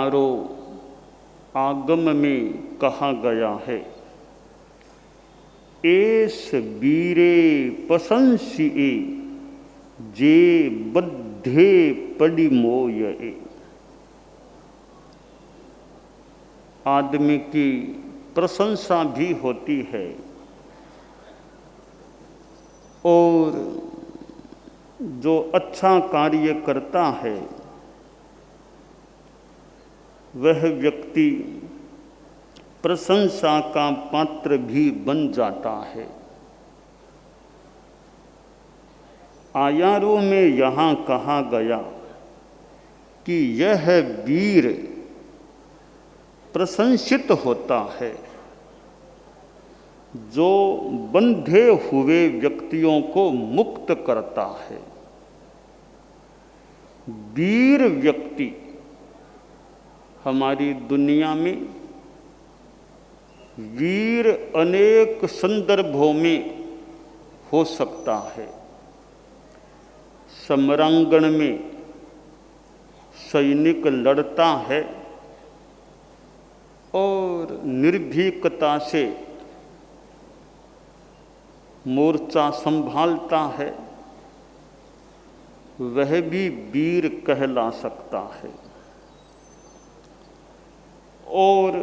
यारो आगम में कहा गया है, एस बीरे प्रशंसिए जे बद्धे पड़ी मोये। आदमी की प्रशंसा भी होती है और जो अच्छा कार्य करता है वह व्यक्ति प्रशंसा का पात्र भी बन जाता है। आयारों में यहाँ कहा गया कि यह वीर प्रशंसित होता है जो बंधे हुए व्यक्तियों को मुक्त करता है। वीर व्यक्ति हमारी दुनिया में वीर अनेक संदर्भों में हो सकता है। समरांगण में सैनिक लड़ता है और निर्भीकता से मोर्चा संभालता है, वह भी वीर कहला सकता है। और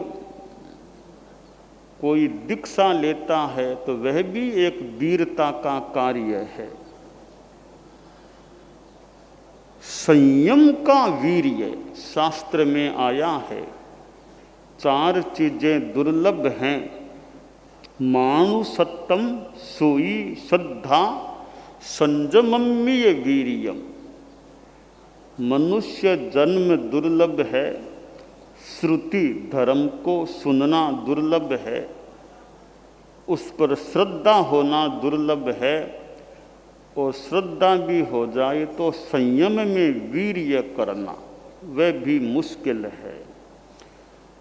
कोई दीक्षा लेता है तो वह भी एक वीरता का कार्य है। संयम का वीर्य शास्त्र में आया है। 4 चीजें दुर्लभ हैं, मानुषत्तम सोई श्रद्धा संयमम्य वीर्यम। मनुष्य जन्म दुर्लभ है, श्रुति धर्म को सुनना दुर्लभ है, उस पर श्रद्धा होना दुर्लभ है, और श्रद्धा भी हो जाए तो संयम में वीर्य करना वह भी मुश्किल है।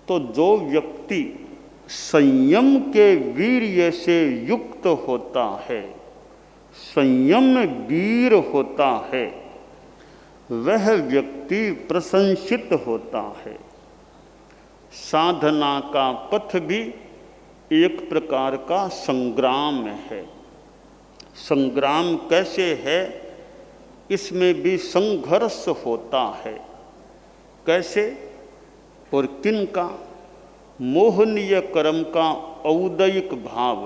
तो जो व्यक्ति संयम के वीर्य से युक्त होता है, संयम वीर होता है, वह व्यक्ति प्रशंसित होता है। साधना का पथ भी एक प्रकार का संग्राम है। संग्राम कैसे है? इसमें भी संघर्ष होता है। कैसे और किन का? मोहनीय कर्म का औदयिक भाव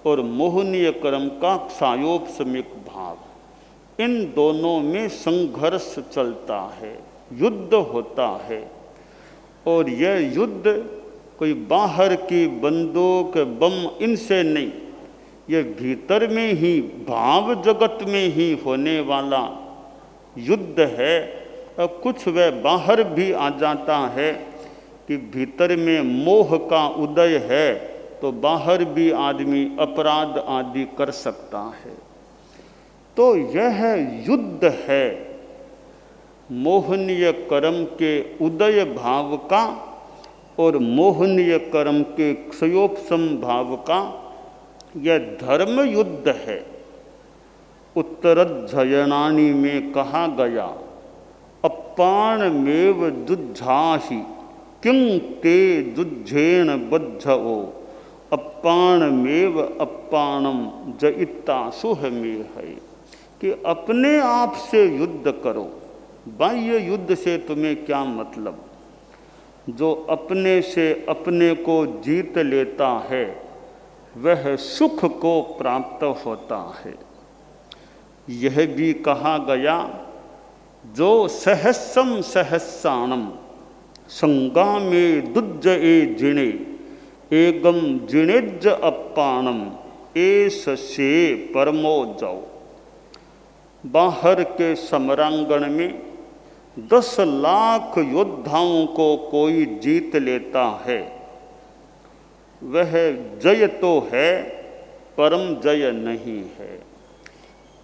और मोहनीय कर्म का क्षायोपशमिक भाव, इन दोनों में संघर्ष चलता है, युद्ध होता है। और यह युद्ध कोई बाहर की बंदूक बम इनसे नहीं, यह भीतर में ही भाव जगत में ही होने वाला युद्ध है। और कुछ वह बाहर भी आ जाता है कि भीतर में मोह का उदय है तो बाहर भी आदमी अपराध आदि कर सकता है। तो यह युद्ध है मोहनीय कर्म के उदय भाव का और मोहनीय कर्म के क्षयोपशम भाव का। यह धर्म युद्ध है। उत्तरध्यायनानि में कहा गया, अप्पाणमेव जुज्झाहि किं ते जुज्झेन बद्धओ, अप्पाणमेव अप्पाणम जयिता सुह में है, कि अपने आप से युद्ध करो। बाह्य युद्ध से तुम्हें क्या मतलब? जो अपने से अपने को जीत लेता है वह सुख को प्राप्त होता है। यह भी कहा गया, जो सहस्रम सहस्राणम संगामे दुज्ज ए जिणे एगम जिणेज अप्पाणम एस से परमो जाओ। बाहर के समरांगण में 10 लाख योद्धाओं को कोई जीत लेता है, वह जय तो है परम जय नहीं है।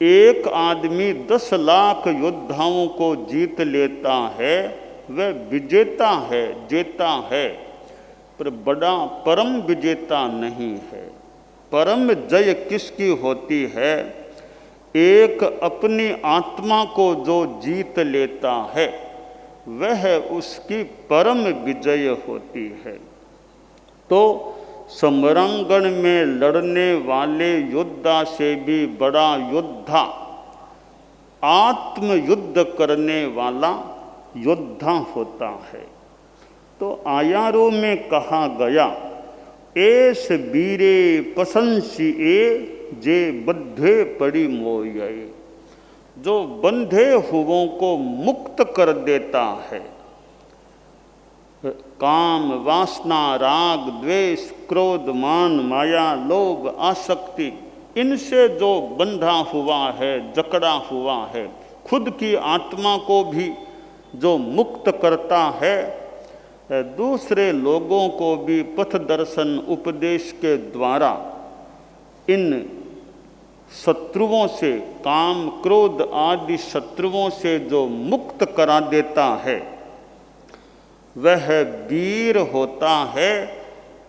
एक आदमी 10 लाख योद्धाओं को जीत लेता है, वह विजेता है, जेता है, पर बड़ा परम विजेता नहीं है। परम जय किसकी होती है? एक अपनी आत्मा को जो जीत लेता है वह उसकी परम विजय होती है। तो समरांगण में लड़ने वाले योद्धा से भी बड़ा योद्धा आत्मयुद्ध करने वाला योद्धा होता है। तो आयारों में कहा गया, एस बीरे प्रशंसिए जे बद्धे पड़ी मोये, जो बंधे हुओं को मुक्त कर देता है। काम, वासना, राग, द्वेष, क्रोध, मान, माया, लोभ, आसक्ति, इनसे जो बंधा हुआ है, जकड़ा हुआ है, खुद की आत्मा को भी जो मुक्त करता है, दूसरे लोगों को भी पथ दर्शन उपदेश के द्वारा इन शत्रुओं से, काम, क्रोध आदि शत्रुओं से जो मुक्त करा देता है, वह वीर होता है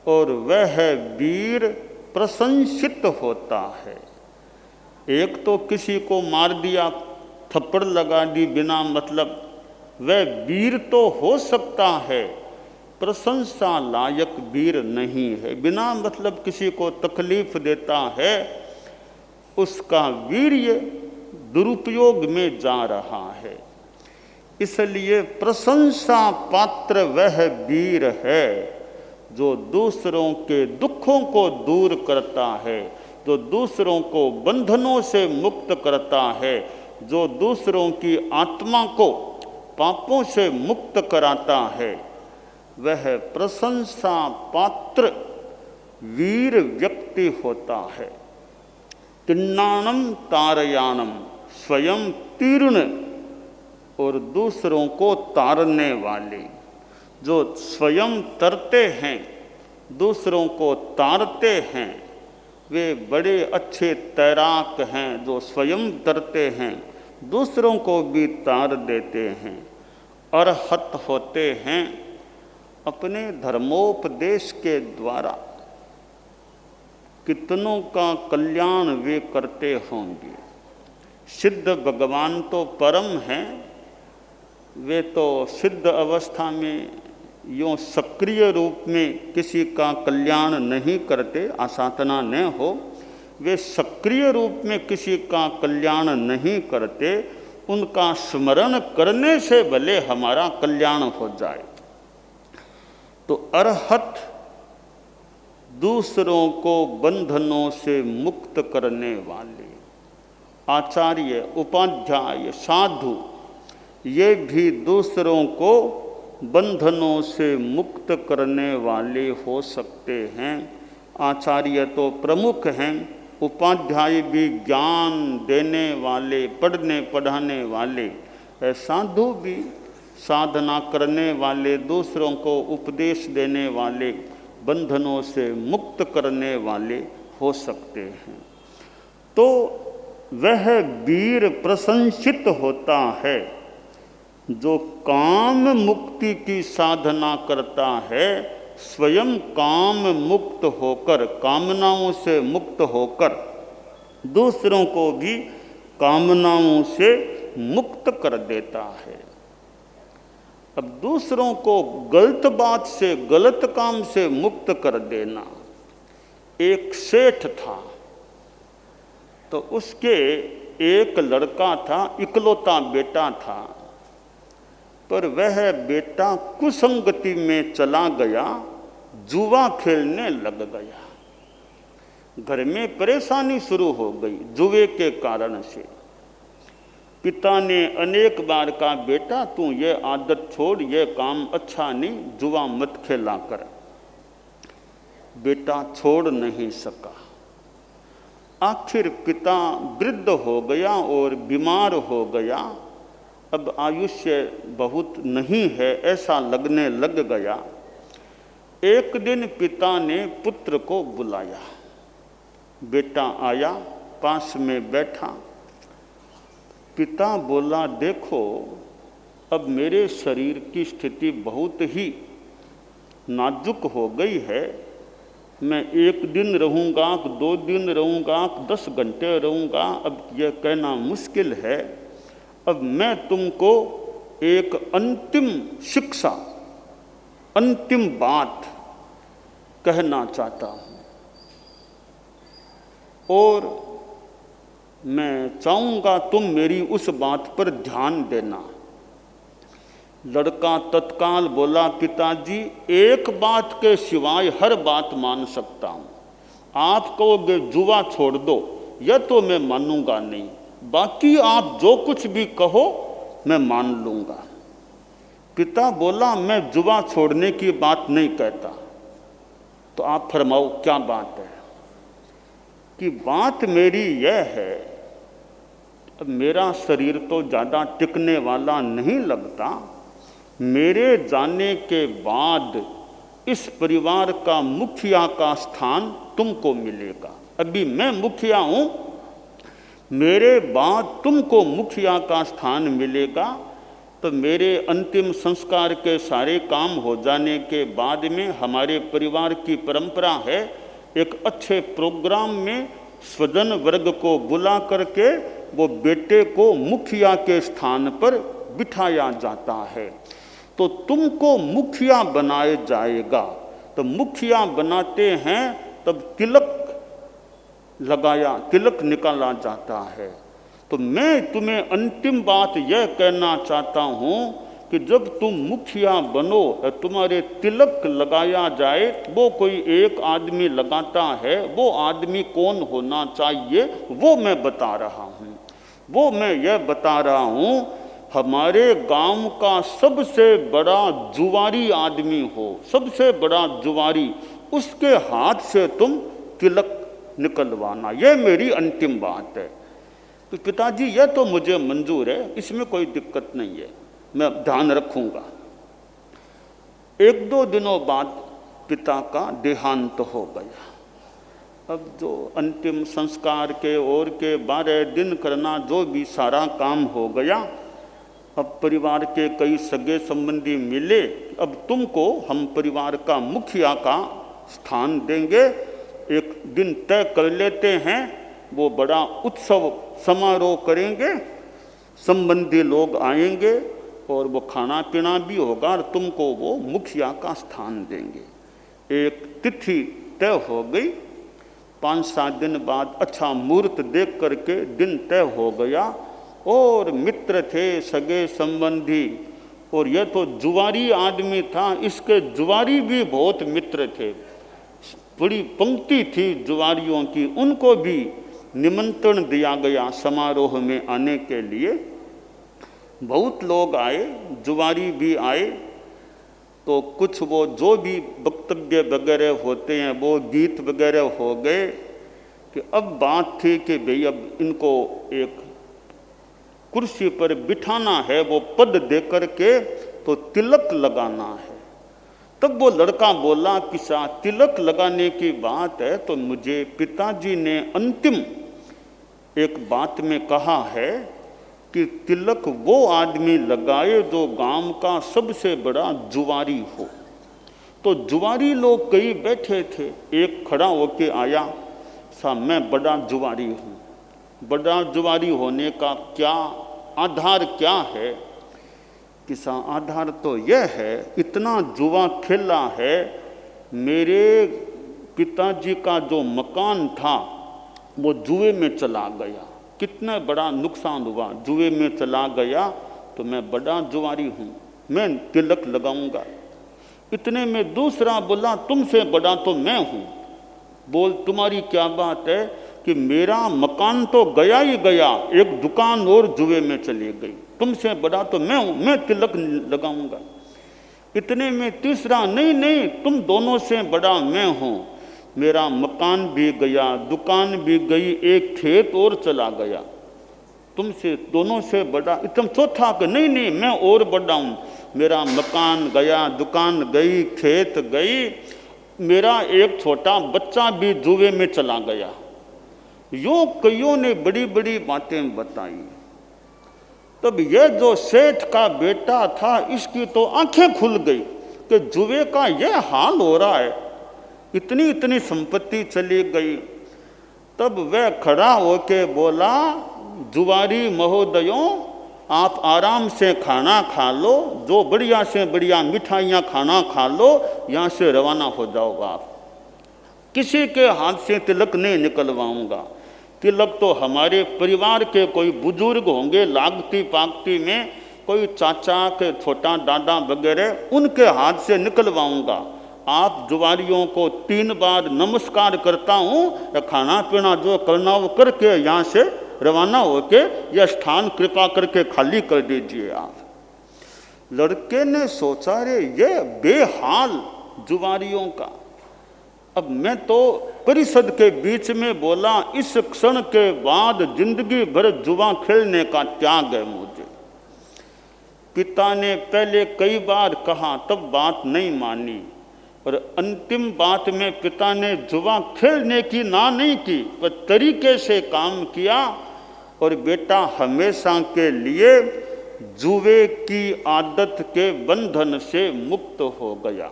और वह वीर प्रशंसित होता है। एक तो किसी को मार दिया, थप्पड़ लगा दी बिना मतलब, वह वीर तो हो सकता है, प्रशंसा लायक वीर नहीं है। बिना मतलब किसी को तकलीफ देता है, उसका वीर्य दुरुपयोग में जा रहा है। इसलिए प्रशंसा पात्र वह वीर है जो दूसरों के दुखों को दूर करता है, जो दूसरों को बंधनों से मुक्त करता है, जो दूसरों की आत्मा को पापों से मुक्त कराता है, वह प्रशंसा पात्र वीर व्यक्ति होता है। तिन्नाणम तारयानम, स्वयं तीर्ण और दूसरों को तारने वाले, जो स्वयं तरते हैं, दूसरों को तारते हैं, वे बड़े अच्छे तैराक हैं। जो स्वयं तरते हैं, दूसरों को भी तार देते हैं। अरहत होते हैं अपने धर्मोपदेश के द्वारा। कितनों का कल्याण वे करते होंगे। सिद्ध भगवान तो परम हैं, वे तो सिद्ध अवस्था में यूँ सक्रिय रूप में किसी का कल्याण नहीं करते, आसाधना न हो, वे सक्रिय रूप में किसी का कल्याण नहीं करते। उनका स्मरण करने से भले हमारा कल्याण हो जाए। तो अरहत दूसरों को बंधनों से मुक्त करने वाले, आचार्य, उपाध्याय, साधु, ये भी दूसरों को बंधनों से मुक्त करने वाले हो सकते हैं। आचार्य तो प्रमुख हैं, उपाध्याय भी ज्ञान देने वाले, पढ़ने पढ़ाने वाले, साधु भी साधना करने वाले, दूसरों को उपदेश देने वाले, बंधनों से मुक्त करने वाले हो सकते हैं। तो वह वीर प्रशंसित होता है जो काम मुक्ति की साधना करता है, स्वयं काम मुक्त होकर, कामनाओं से मुक्त होकर दूसरों को भी कामनाओं से मुक्त कर देता है। अब दूसरों को गलत बात से, गलत काम से मुक्त कर देना। एक सेठ था, तो उसके एक लड़का था, इकलौता बेटा था, पर वह बेटा कुसंगति में चला गया, जुआ खेलने लग गया। घर में परेशानी शुरू हो गई जुए के कारण से। पिता ने अनेक बार कहा, बेटा तू ये आदत छोड़, ये काम अच्छा नहीं, जुआ मत खेला कर। बेटा छोड़ नहीं सका। आखिर पिता वृद्ध हो गया और बीमार हो गया। अब आयुष्य बहुत नहीं है ऐसा लगने लग गया। एक दिन पिता ने पुत्र को बुलाया। बेटा आया, पास में बैठा। पिता बोला, देखो अब मेरे शरीर की स्थिति बहुत ही नाजुक हो गई है। मैं 1 दिन रहूँगा, 2 दिन रहूँगा, 10 घंटे रहूँगा, अब यह कहना मुश्किल है। अब मैं तुमको एक अंतिम शिक्षा, अंतिम बात कहना चाहता हूँ और मैं चाहूँगा तुम मेरी उस बात पर ध्यान देना। लड़का तत्काल बोला, पिताजी एक बात के सिवाय हर बात मान सकता हूँ। आप कहोगे जुआ छोड़ दो, यह तो मैं मानूंगा नहीं, बाकी आप जो कुछ भी कहो मैं मान लूँगा। पिता बोला, मैं जुआ छोड़ने की बात नहीं कहता। तो आप फरमाओ क्या बात है? कि बात मेरी यह है, अब मेरा शरीर तो ज़्यादा टिकने वाला नहीं लगता, मेरे जाने के बाद इस परिवार का मुखिया का स्थान तुमको मिलेगा। अभी मैं मुखिया हूँ, मेरे बाद तुमको मुखिया का स्थान मिलेगा। तो मेरे अंतिम संस्कार के सारे काम हो जाने के बाद में हमारे परिवार की परंपरा है, एक अच्छे प्रोग्राम में स्वजन वर्ग को बुला करके वो बेटे को मुखिया के स्थान पर बिठाया जाता है। तो तुमको मुखिया बनाया जाएगा। तो मुखिया बनाते हैं तब तिलक लगाया, तिलक निकाला जाता है। तो मैं तुम्हें अंतिम बात यह कहना चाहता हूँ कि जब तुम मुखिया बनो, तुम्हारे तिलक लगाया जाए, वो कोई एक आदमी लगाता है, वो आदमी कौन होना चाहिए वो मैं बता रहा हूँ। वो मैं यह बता रहा हूँ, हमारे गांव का सबसे बड़ा जुआरी आदमी हो, सबसे बड़ा जुआरी, उसके हाथ से तुम तिलक निकलवाना, यह मेरी अंतिम बात है। तो पिताजी यह तो मुझे मंजूर है, इसमें कोई दिक्कत नहीं है, मैं ध्यान रखूंगा। एक दो दिनों बाद पिता का देहांत हो गया। अब जो अंतिम संस्कार के और के 12 दिन करना, जो भी सारा काम हो गया। अब परिवार के कई सगे संबंधी मिले, अब तुमको हम परिवार का मुखिया का स्थान देंगे, एक दिन तय कर लेते हैं, वो बड़ा उत्सव समारोह करेंगे, संबंधी लोग आएंगे और वो खाना पीना भी होगा और तुमको वो मुखिया का स्थान देंगे। एक तिथि तय हो गई। 5-7 दिन बाद अच्छा मुहूर्त देख करके दिन तय हो गया और मित्र थे, सगे संबंधी, और यह तो जुआरी आदमी था, इसके जुआरी भी बहुत मित्र थे, बड़ी पंक्ति थी जुआरियों की, उनको भी निमंत्रण दिया गया समारोह में आने के लिए। बहुत लोग आए, जुआरी भी आए। तो कुछ वो जो भी वक्तव्य वगैरह होते हैं वो गीत वगैरह हो गए कि अब बात थी कि भाई अब इनको एक कुर्सी पर बिठाना है, वो पद दे करके तो तिलक लगाना है। तब वो लड़का बोला कि साहब तिलक लगाने की बात है तो मुझे पिताजी ने अंतिम एक बात में कहा है कि तिलक वो आदमी लगाए जो गांव का सबसे बड़ा जुआरी हो। तो जुआरी लोग कई बैठे थे, एक खड़ा होके आया, साहब मैं बड़ा जुआरी हूँ। बड़ा जुआरी होने का क्या आधार क्या है? कि साहब आधार तो यह है, इतना जुआ खेला है, मेरे पिताजी का जो मकान था वो जुए में चला गया, कितना बड़ा नुकसान हुआ, जुए में चला गया, तो मैं बड़ा जुआरी हूँ, मैं तिलक लगाऊंगा। इतने में दूसरा बोला, तुमसे बड़ा तो मैं हूँ। बोल तुम्हारी क्या बात है? कि मेरा मकान तो गया ही गया, एक दुकान और जुए में चली गई, तुमसे बड़ा तो मैं हूँ, मैं तिलक लगाऊंगा। इतने में तीसरा, नहीं नहीं तुम दोनों से बड़ा मैं हूँ, मेरा मकान भी गया, दुकान भी गई, एक खेत और चला गया, तुमसे दोनों से बड़ा। एकदम चौथा कि नहीं नहीं मैं और बड़ा हूँ, मेरा मकान गया, दुकान गई, खेत गई, मेरा एक छोटा बच्चा भी जुए में चला गया। यो कईयों ने बड़ी बड़ी बातें बताई। तब यह जो सेठ का बेटा था, इसकी तो आंखें खुल गई कि जुए का यह हाल हो रहा है, इतनी इतनी संपत्ति चली गई। तब वह खड़ा होके बोला, जुआरी महोदयों, आप आराम से खाना खा लो, जो बढ़िया से बढ़िया मिठाइयाँ खाना खा लो, यहाँ से रवाना हो जाओ आप। किसी के हाथ से तिलक नहीं निकलवाऊंगा। तिलक तो हमारे परिवार के कोई बुजुर्ग होंगे, लागती पागती में कोई चाचा के छोटा दादा वगैरह, उनके हाथ से निकलवाऊंगा। आप जुआरियों को 3 बार नमस्कार करता हूँ, खाना पीना जो करना वो करके यहाँ से रवाना होके यह स्थान कृपा करके खाली कर दीजिए आप। लड़के ने सोचा, रे ये बेहाल जुआरियों का। अब मैं तो परिषद के बीच में बोला, इस क्षण के बाद जिंदगी भर जुआ खेलने का त्याग है मुझे। पिता ने पहले कई बार कहा, तब बात नहीं मानी, और अंतिम बात में पिता ने जुआ खेलने की ना नहीं की, पर तरीके से काम किया, और बेटा हमेशा के लिए जुए की आदत के बंधन से मुक्त हो गया।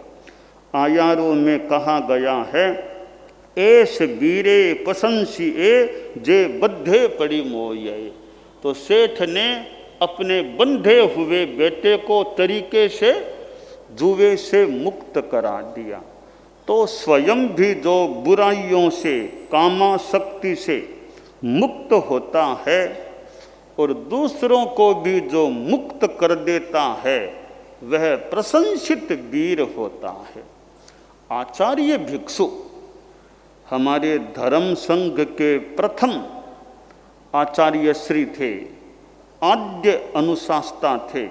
आयारों में कहा गया है, ऐस बीरे पसंसी ए जे बद्धे पड़ी मोये। तो सेठ ने अपने बंधे हुए बेटे को तरीके से जुए से मुक्त करा दिया। तो स्वयं भी जो बुराइयों से, कामासक्ति से मुक्त होता है, और दूसरों को भी जो मुक्त कर देता है, वह प्रशंसित वीर होता है। आचार्य भिक्षु हमारे धर्म संघ के प्रथम आचार्य श्री थे, आद्य अनुशास्ता थे।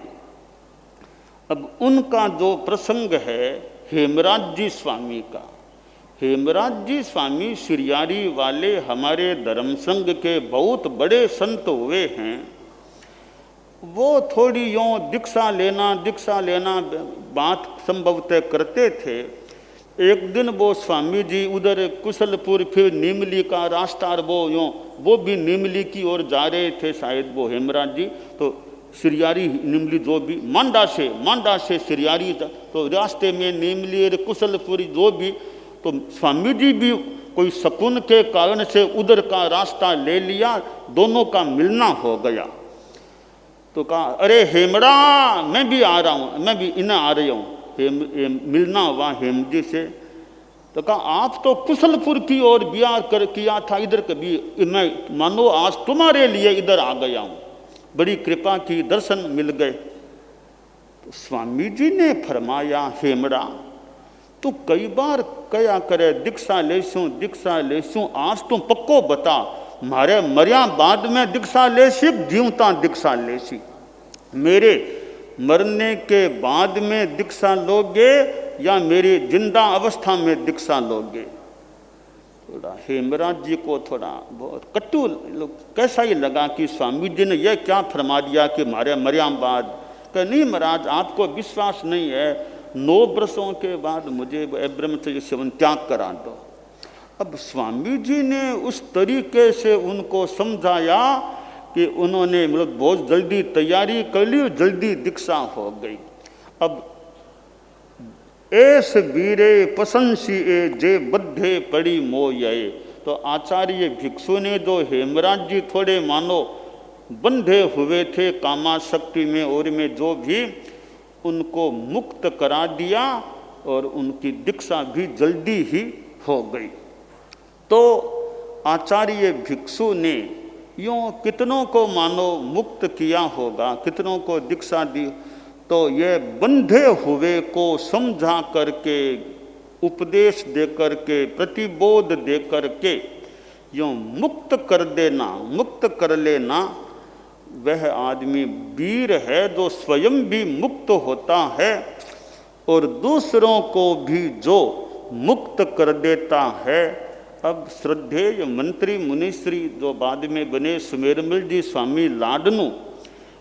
अब उनका जो प्रसंग है हेमराज जी स्वामी का, हेमराज जी स्वामी सिरियारी वाले हमारे धर्म संघ के बहुत बड़े संत हुए हैं। वो थोड़ी यूँ दीक्षा लेना बात संभवतः करते थे। एक दिन वो स्वामी जी उधर कुशलपुर फिर नीमली का रास्ता, वो भी नीमली की ओर जा रहे थे शायद वो हेमराज जी। तो सिरियारी नीमली जो भी मांडा से सिरियारी, तो रास्ते में नीमली और कुशलपुर जो भी, तो स्वामी जी भी कोई शकुन के कारण से उधर का रास्ता ले लिया, दोनों का मिलना हो गया। तो कहा, अरे हेमड़ा मैं भी आ रहा हूँ, मैं भी इन्हें आ रही हूँ। मिलना हुआ हेम जी से। तो कहा, आप तो कुशलपुर की ओर ब्याह कर किया था, इधर कभी मैं मानो आज तुम्हारे लिए इधर आ गया हूँ, बड़ी कृपा की, दर्शन मिल गए। तो स्वामी जी ने फरमाया, हेमड़ा तू कई बार कया करे दीक्षा लेसूं, आज तुम पक्को बता, मारे मरिया बाद में दीक्षा लेसी, जीवता दीक्षा लेसी। मेरे मरने के बाद में दीक्षा लोगे या मेरी जिंदा अवस्था में दीक्षा लोगे? थोड़ा हेमराज जी को थोड़ा बहुत कटु कैसा ही लगा कि स्वामी जी ने यह क्या फरमा दिया कि मारे मरिया बाद। कह, नहीं महाराज आपको विश्वास नहीं है, 9 वर्षों के बाद मुझे ब्रह्मचर्य सेवन त्याग करा दो। अब स्वामी जी ने उस तरीके से उनको समझाया कि उन्होंने मतलब बहुत जल्दी तैयारी कर ली, जल्दी दीक्षा हो गई। अब ऐस वीरे पसंसी ए जे बद्धे पड़ी मोये। तो आचार्य भिक्षु ने जो हेमराज जी थोड़े मानो बंधे हुए थे कामाशक्ति में और में, जो भी उनको मुक्त करा दिया और उनकी दीक्षा भी जल्दी ही हो गई। तो आचार्य भिक्षु ने यूँ कितनों को मानो मुक्त किया होगा, कितनों को दीक्षा दी। तो ये बंधे हुए को समझा करके, उपदेश दे करके, प्रतिबोध दे करके यूँ मुक्त कर देना, मुक्त कर लेना, वह आदमी वीर है जो स्वयं भी मुक्त होता है और दूसरों को भी जो मुक्त कर देता है। अब श्रद्धेय मंत्री मुनिश्री जो बाद में बने सुमेरमल जी स्वामी लाडनू,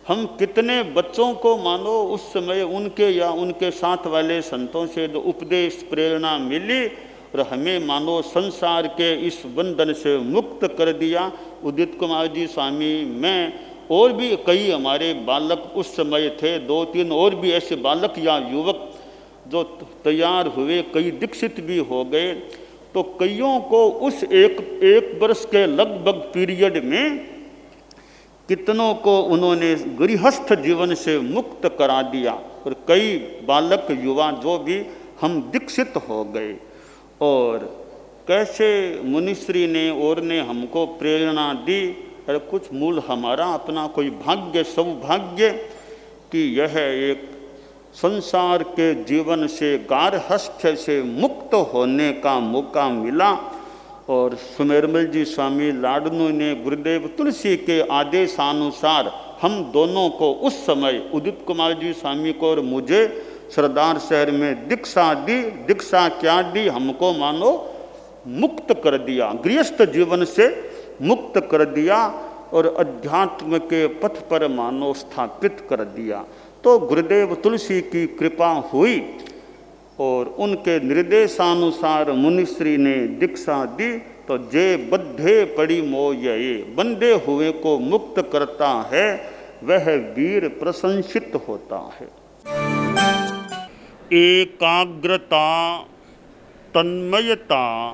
हम कितने बच्चों को मानो उस समय उनके या उनके साथ वाले संतों से जो उपदेश प्रेरणा मिली और हमें मानो संसार के इस बंधन से मुक्त कर दिया। उदित कुमार जी स्वामी, मैं और भी कई हमारे बालक उस समय थे, 2-3 और भी ऐसे बालक या युवक जो तैयार हुए, कई दीक्षित भी हो गए। तो कईयों को उस एक वर्ष के लगभग पीरियड में कितनों को उन्होंने गृहस्थ जीवन से मुक्त करा दिया, और कई बालक युवा जो भी हम दीक्षित हो गए। और कैसे मुनिश्री ने और ने हमको प्रेरणा दी, और कुछ मूल हमारा अपना कोई भाग्य सौभाग्य कि यह एक संसार के जीवन से गारहस्थ्य से मुक्त होने का मौका मिला। और सुमेरमल जी स्वामी लाडनू ने गुरुदेव तुलसी के आदेशानुसार हम दोनों को उस समय उदित कुमार जी स्वामी को और मुझे सरदार शहर में दीक्षा दी। दीक्षा क्या दी? हमको मानो मुक्त कर दिया, गृहस्थ जीवन से मुक्त कर दिया और अध्यात्म के पथ पर मानो स्थापित कर दिया। तो गुरुदेव तुलसी की कृपा हुई और उनके निर्देशानुसार मुनिश्री ने दीक्षा दी। तो जे बद्धे पड़ी मोये, बंधे हुए को मुक्त करता है, वह वीर प्रशंसित होता है। एकाग्रता, तन्मयता,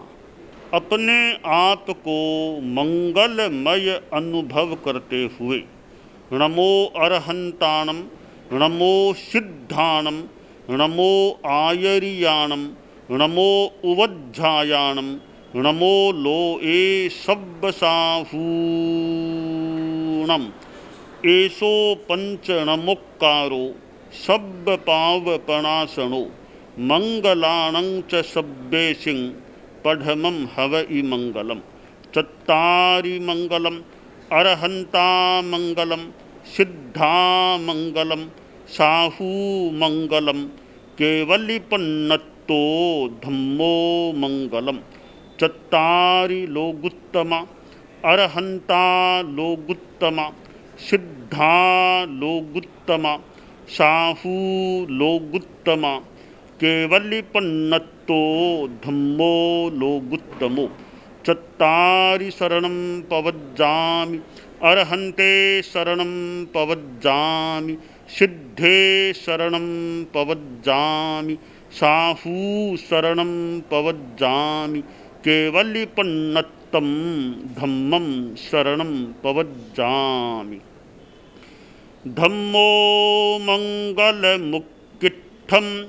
अपने आप को मंगलमय अनुभव करते हुए नमो अरहंताणम, नमो सिद्धाणम, नमो आयरियाणम, नमो उवज्झायाणम, नमो लोए सब्बसाहूणम, एसो पंच नमोक्कारो सब्ब पावपणासनो, मंगलाणं च सब्बेसिं पढ़मं हवइ मंगलम। चत्तारि मंगलम, अरहंता मंगलम, सिद्धा मंगलम, साहू मंगलम, केवलिपन्नतो धम्मो मंगलम। चत्तारि लोगुत्तमा, अरहंता लोगुत्तमा, सिद्धा लोगुत्तमा, साहू लोगुत्तमा, केवलिपन्नतो धम्मो लोगुत्तमो। चत्तारि शरणं पवज्जामि, अरहन्ते शरणं पवज्जामि, सिद्धे शरणं पवज्जामि, साहू शरणं पवज्जामि, केवलिपन्नत्तं धम्मं शरणं पवज्जामि। धम्मो मंगलमुक्किट्ठम्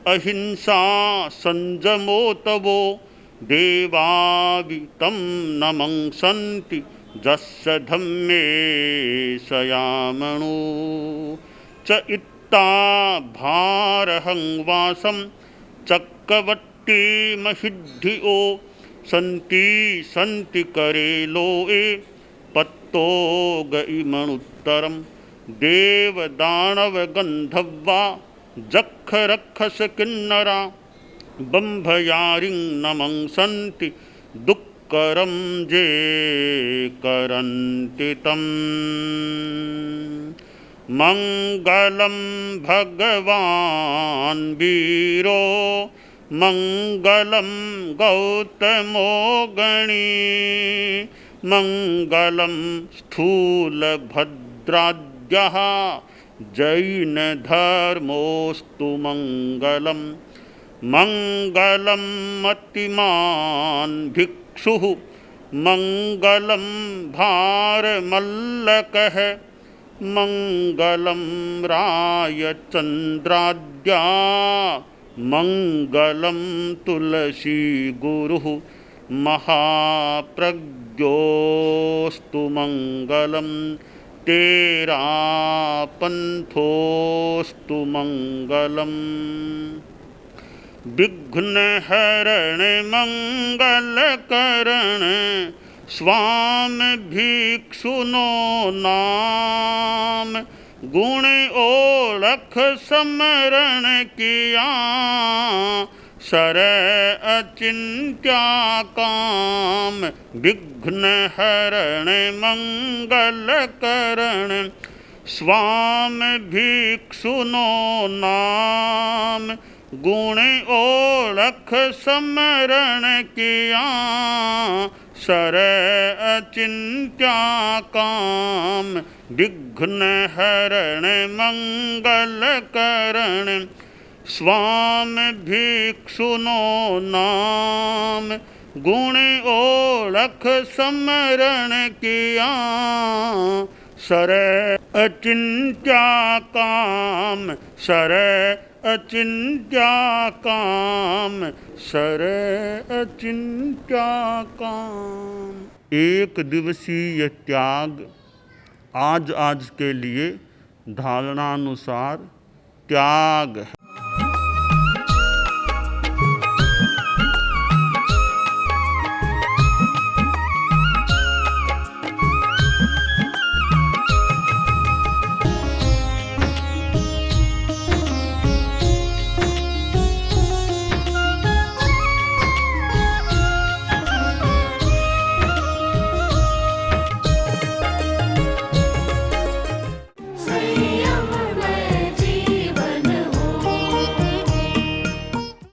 अहिंसा संजमो तवो, देवावितं नमंसन्ति जस्य धम्मे सयामणो। च इत्ता भारहं वासं चक्रवट्टी महिद्धिओ, सन्ति सन्ति करे लोए पत्तो गइमणुत्तरम। देव दानव गंधर्वा जख रक्षस किन्नरा, बंभयारिं नमंसन्ति दुक्करं जे करन्ति तम्। मंगलम भगवान वीरो, मंगलम गौतमो गणी, मंगलम स्थूलभद्राद्यः जैन धर्मोस्तु मंगलम। मंगलम मतिमान भिक्षुः, मंगलम भारमल्लकः, मंगलम रायचंद्राद्या, मंगलम तुलसी गुरुः, महाप्रज्ञोस्तु मंगलम। तेरा पंथोस्तु मंगलम। विघ्न हरण मंगल करण, स्वामी भिक्षुनो नाम। गुण ओळख समरण किया, सर अचिंत्या काम। विघ्न हरण मंगल करण, स्वामी भिक्षुनो नाम। गुण ओळख समरण किया, सर अचिंत्या काम। विघ्न हरण मंगल करण, स्वामी भिक्षुनो नाम। गुण ओळख समरण किया, सर अचिंत्या काम, सर अचिंत्या काम, सर अचिंत्या काम। एक दिवसीय त्याग आज आज के लिए धारणानुसार त्याग है।